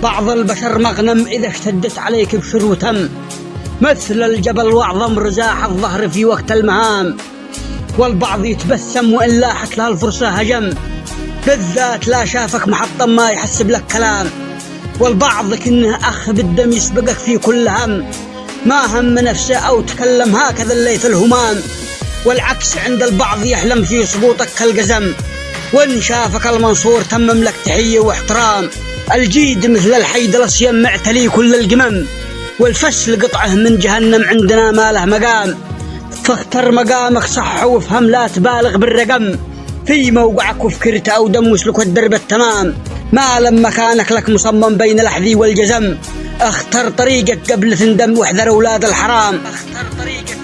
بعض البشر مغنم إذا اشتدت عليك بشر وتم، مثل الجبل وأعظم رزاح الظهر في وقت المهام. والبعض يتبسم وإن لاحت له الفرصة هجم، بالذات لا شافك محطم ما يحسب لك كلام. والبعض كأنه أخ بالدم يسبقك في كل هم، ما هم نفسه أو تكلم هكذا الليث الهمام. والعكس عند البعض يحلم في سقوطك كالقزم، وإن شافك المنصور تمم لك تحية واحترام. الجيد مثل الحيد الأصيم معتلي كل القمم، والفسل قطعه من جهنم عندنا ما له مقام. فاختر مقامك صح وافهم لا تبالغ بالرقم، في موقعك وفكرت أو دم وسلك الدرب التمام. ما لم مكانك لك مصمم بين الأحذي والجزم، اختر طريقك قبل تندم واحذر أولاد الحرام. اختر طريقك